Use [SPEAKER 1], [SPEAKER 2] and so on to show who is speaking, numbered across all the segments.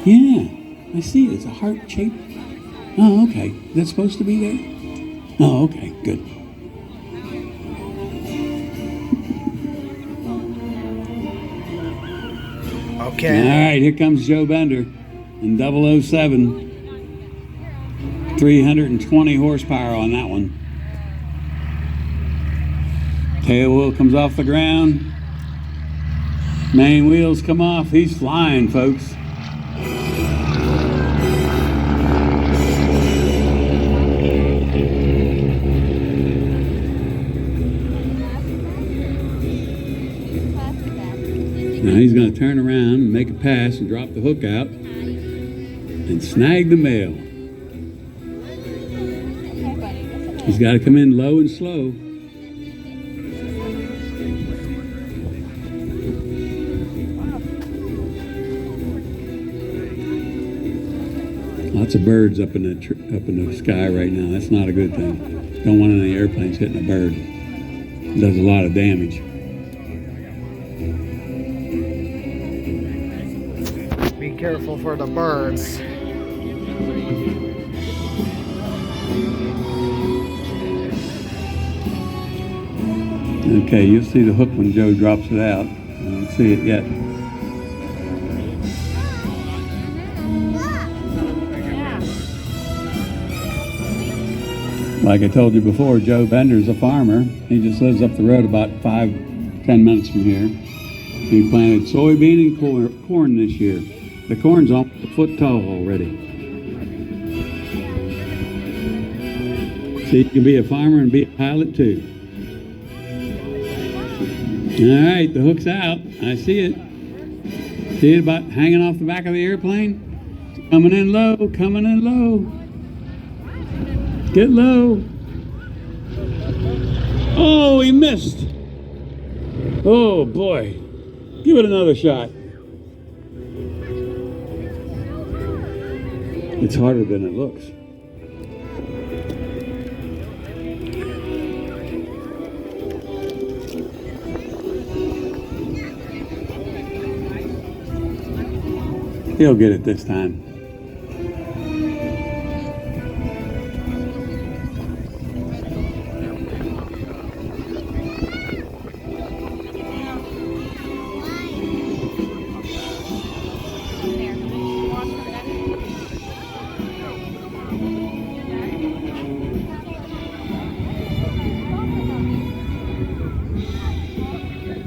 [SPEAKER 1] Yeah, I see it. It's a heart shape. Oh, okay. Is that supposed to be there? Oh, okay. Good.
[SPEAKER 2] Okay.
[SPEAKER 1] All right, here comes Joe Bender in 007. 320 horsepower on that one. Tail wheel comes off the ground. Main wheels come off. He's flying, folks. Now he's going to turn around and make a pass and drop the hook out and snag the male. He's got to come in low and slow. Lots of birds up in the sky right now. That's not a good thing. Don't want any airplanes hitting a bird. It does a lot of damage.
[SPEAKER 2] Be careful for the birds.
[SPEAKER 1] Okay, you'll see the hook when Joe drops it out. I don't see it yet. Like I told you before, Joe Bender's a farmer. He just lives up the road about 5-10 minutes from here. He planted soybean and corn this year. The corn's almost a foot tall already. So you can be a farmer and be a pilot too. All right, the hook's out. I see it. See it about hanging off the back of the airplane? Coming in low, coming in low. Get low. Oh, he missed. Oh, boy. Give it another shot. It's harder than it looks. He'll get it this time.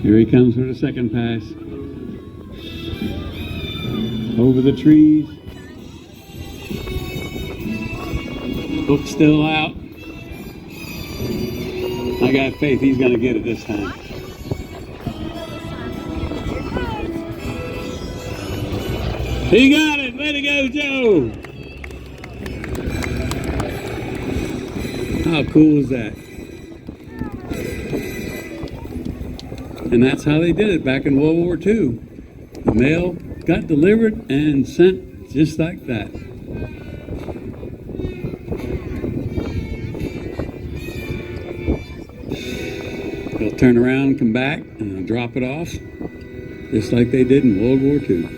[SPEAKER 1] Here he comes for the second pass. Over the trees. Hook still out. I got faith he's going to get it this time. He got it! Way to go, Joe! How cool is that? And that's how they did it back in World War II. The mail got delivered and sent just like that. They'll turn around, come back, and they'll drop it off, just like they did in World War II.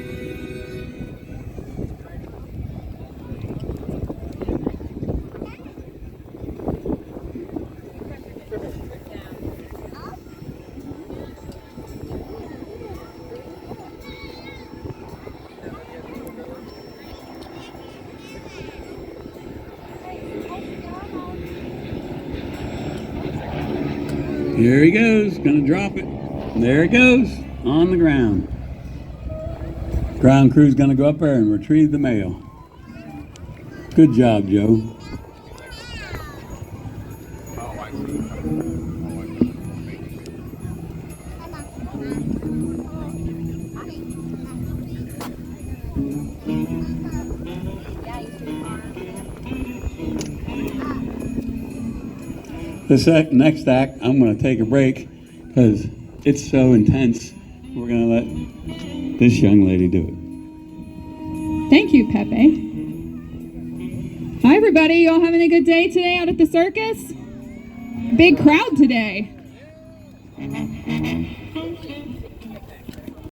[SPEAKER 1] Here he goes, gonna drop it. There it goes, on the ground. Ground crew's gonna go up there and retrieve the mail. Good job, Joe. This next act, I'm going to take a break because it's so intense. We're going to let this young lady do it.
[SPEAKER 3] Thank you, Pepe. Hi, everybody. You all having a good day today out at the circus? Big crowd today.